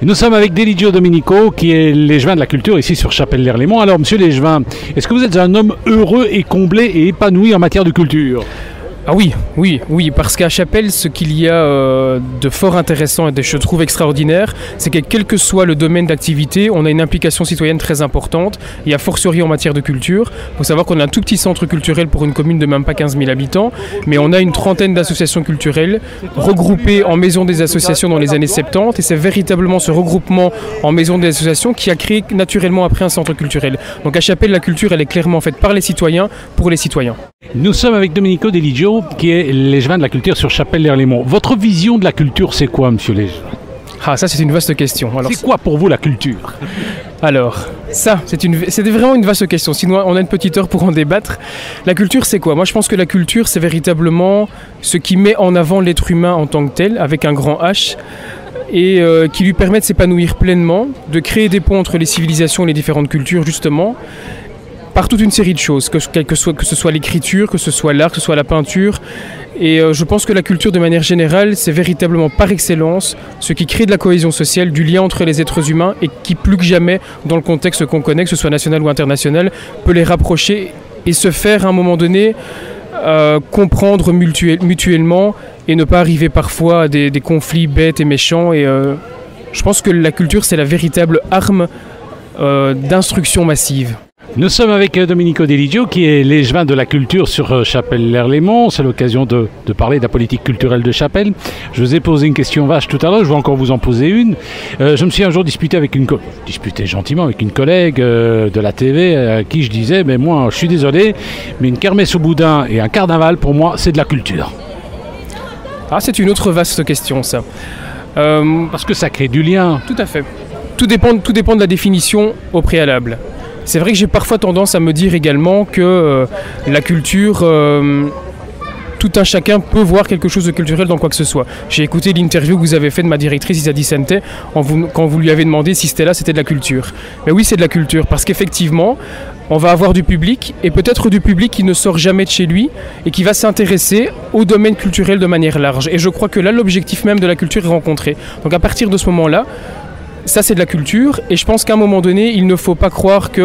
Nous sommes avec Deligio Domenico, qui est l'échevin de la culture ici sur Chapelle-l'Erlémont. Alors, monsieur l'échevin, est-ce que vous êtes un homme heureux et comblé et épanoui en matière de culture ? Ah oui, parce qu'à Chapelle, ce qu'il y a de fort intéressant et de, je trouve extraordinaire, c'est que quel que soit le domaine d'activité, on a une implication citoyenne très importante, et a fortiori en matière de culture. Il faut savoir qu'on a un tout petit centre culturel pour une commune de même pas 15 000 habitants, mais on a une trentaine d'associations culturelles regroupées en maisons des associations dans les années 70, et c'est véritablement ce regroupement en maisons des associations qui a créé naturellement après un centre culturel. Donc à Chapelle, la culture, elle est clairement faite par les citoyens, pour les citoyens. Nous sommes avec Domenico Deligio, qui est l'échevin de la culture sur Chapelle-l'Erlémont. Votre vision de la culture, c'est quoi, monsieur l'échevin ? Ah, ça c'est une vaste question. C'est quoi pour vous la culture ? Alors, ça, c'était vraiment une vaste question. Sinon, on a une petite heure pour en débattre. La culture, c'est quoi ? Moi, je pense que la culture, c'est véritablement ce qui met en avant l'être humain en tant que tel, avec un grand H, et qui lui permet de s'épanouir pleinement, de créer des ponts entre les civilisations et les différentes cultures, justement, par toute une série de choses, que ce soit l'écriture, que ce soit l'art, que ce soit la peinture. Et je pense que la culture, de manière générale, c'est véritablement par excellence ce qui crée de la cohésion sociale, du lien entre les êtres humains, et qui, plus que jamais, dans le contexte qu'on connaît, que ce soit national ou international, peut les rapprocher et se faire, à un moment donné, comprendre mutuellement, et ne pas arriver parfois à des conflits bêtes et méchants. Et je pense que la culture, c'est la véritable arme d'instruction massive. Nous sommes avec Domenico Deligio, qui est l'échevin de la culture sur Chapelle-l'Erlémont. C'est l'occasion de parler de la politique culturelle de Chapelle. Je vous ai posé une question vache tout à l'heure, je vais encore vous en poser une. Je me suis un jour disputé gentiment avec une collègue de la TV à qui je disais, mais moi je suis désolé, mais une kermesse au boudin et un carnaval, pour moi, c'est de la culture. Ah, c'est une autre vaste question, ça. Parce que ça crée du lien. Tout à fait. Tout dépend de la définition au préalable. C'est vrai que j'ai parfois tendance à me dire également que la culture, tout un chacun peut voir quelque chose de culturel dans quoi que ce soit. J'ai écouté l'interview que vous avez faite de ma directrice Isa Di Sente quand vous lui avez demandé si Stella c'était de la culture. Mais oui, c'est de la culture, parce qu'effectivement, on va avoir du public, et peut-être du public qui ne sort jamais de chez lui et qui va s'intéresser au domaine culturel de manière large. Et je crois que là, l'objectif même de la culture est rencontré. Donc à partir de ce moment-là, ça, c'est de la culture, et je pense qu'à un moment donné, il ne faut pas croire qu'il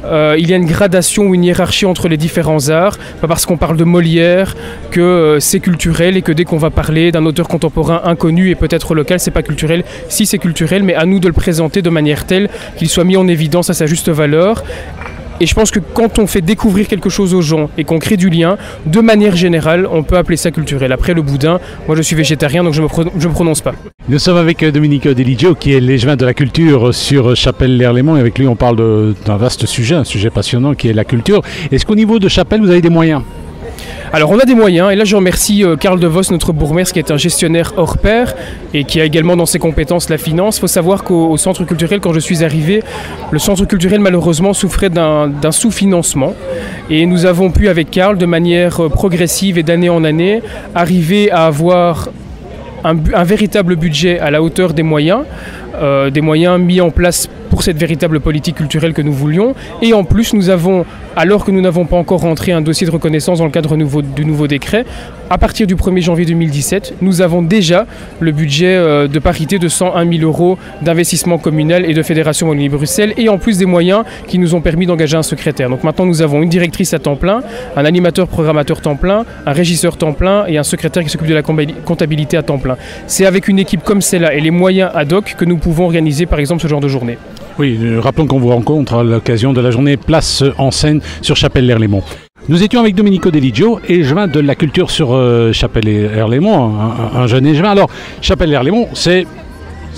y a une gradation ou une hiérarchie entre les différents arts, pas parce qu'on parle de Molière que c'est culturel, et que dès qu'on va parler d'un auteur contemporain inconnu et peut-être local, c'est pas culturel. Si, c'est culturel, mais à nous de le présenter de manière telle qu'il soit mis en évidence à sa juste valeur. Et je pense que quand on fait découvrir quelque chose aux gens et qu'on crée du lien, de manière générale, on peut appeler ça culturel. Après, le boudin, moi je suis végétarien, donc je me prononce pas. Nous sommes avec Domenico Deligio, qui est l'échevin de la culture sur Chapelle-l'Erlémont, et avec lui on parle d'un vaste sujet, un sujet passionnant qui est la culture. Est-ce qu'au niveau de Chapelle, vous avez des moyens ? Alors on a des moyens, et là je remercie Karl De Vos, notre bourgmestre, qui est un gestionnaire hors pair et qui a également dans ses compétences la finance. Il faut savoir qu'au centre culturel, quand je suis arrivé, le centre culturel malheureusement souffrait d'un sous-financement, et nous avons pu avec Karl, de manière progressive et d'année en année, arriver à avoir un véritable budget à la hauteur des moyens mis en place pour cette véritable politique culturelle que nous voulions. Et en plus, nous avons, alors que nous n'avons pas encore rentré un dossier de reconnaissance dans le cadre du nouveau décret, à partir du 1er janvier 2017, nous avons déjà le budget de parité de 101 000 € d'investissement communal et de Fédération Wallonie-Bruxelles, et en plus des moyens qui nous ont permis d'engager un secrétaire. Donc maintenant, nous avons une directrice à temps plein, un animateur programmateur temps plein, un régisseur temps plein et un secrétaire qui s'occupe de la comptabilité à temps plein. C'est avec une équipe comme celle-là et les moyens ad hoc que nous pouvons organiser par exemple ce genre de journée. Oui, rappelons qu'on vous rencontre à l'occasion de la journée Place en scène sur Chapelle-l'Erlémont. Nous étions avec Domenico Deligio, échevin de la culture sur Chapelle-l'Erlémont, un jeune échevin. Alors, Chapelle-l'Erlémont, c'est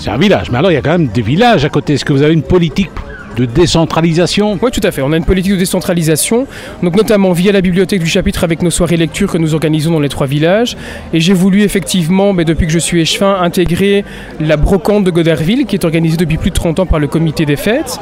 un village, mais alors il y a quand même des villages à côté. Est-ce que vous avez une politique de décentralisation? Oui, tout à fait. On a une politique de décentralisation, donc notamment via la bibliothèque du chapitre avec nos soirées lecture que nous organisons dans les 3 villages. Et j'ai voulu effectivement, depuis que je suis échevin, intégrer la brocante de Goderville, qui est organisée depuis plus de 30 ans par le comité des fêtes.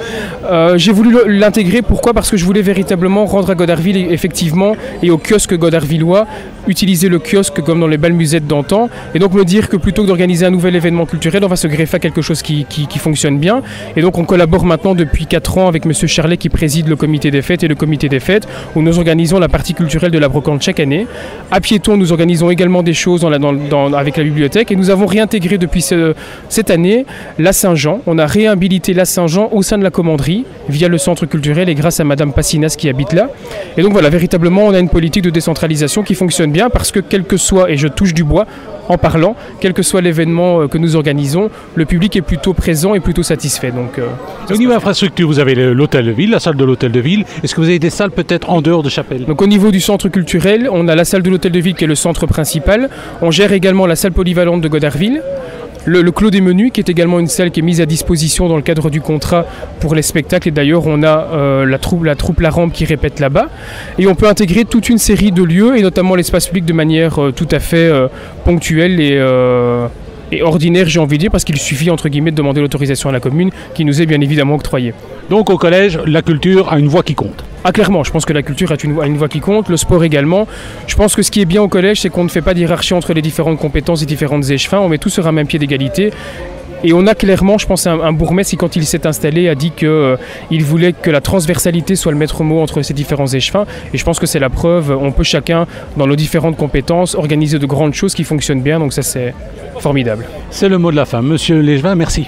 J'ai voulu l'intégrer, pourquoi ? Parce que je voulais véritablement rendre à Goderville, effectivement, et au kiosque godervillois, utiliser le kiosque comme dans les bals musettes d'antan, et donc me dire que plutôt que d'organiser un nouvel événement culturel, on va se greffer à quelque chose qui fonctionne bien. Et donc on collabore maintenant depuis depuis 4 ans avec M. Charlet qui préside le comité des fêtes et le comité des fêtes, où nous organisons la partie culturelle de la brocante chaque année. À Piéton, nous organisons également des choses avec la bibliothèque, et nous avons réintégré depuis cette année la Saint-Jean. On a réhabilité la Saint-Jean au sein de la commanderie via le centre culturel et grâce à Madame Passinas qui habite là. Et donc voilà, véritablement, on a une politique de décentralisation qui fonctionne bien parce que quel que soit, et je touche du bois en parlant, quel que soit l'événement que nous organisons, le public est plutôt présent et plutôt satisfait. Donc, au niveau infrastructure, vous avez l'hôtel de ville, la salle de l'hôtel de ville. Est-ce que vous avez des salles peut-être en dehors de Chapelle? Donc au niveau du centre culturel, on a la salle de l'hôtel de ville qui est le centre principal. On gère également la salle polyvalente de Godarville. Le Clos des Menus, qui est également une salle qui est mise à disposition dans le cadre du contrat pour les spectacles. Et d'ailleurs, on a la troupe La Rampe qui répète là-bas. Et on peut intégrer toute une série de lieux, et notamment l'espace public, de manière tout à fait ponctuelle et ordinaire, j'ai envie de dire, parce qu'il suffit, entre guillemets, de demander l'autorisation à la commune, qui nous est bien évidemment octroyée. Donc au collège, la culture a une voix qui compte. Ah clairement, je pense que la culture a une voix qui compte, le sport également. Je pense que ce qui est bien au collège, c'est qu'on ne fait pas d'hiérarchie entre les différentes compétences et différentes échevins, on met tous sur un même pied d'égalité. Et on a clairement, je pense, un bourgmestre qui, quand il s'est installé, a dit qu'il voulait que la transversalité soit le maître mot entre ces différents échevins. Et je pense que c'est la preuve, on peut chacun, dans nos différentes compétences, organiser de grandes choses qui fonctionnent bien, donc ça c'est formidable. C'est le mot de la fin. Monsieur Léchevin, merci.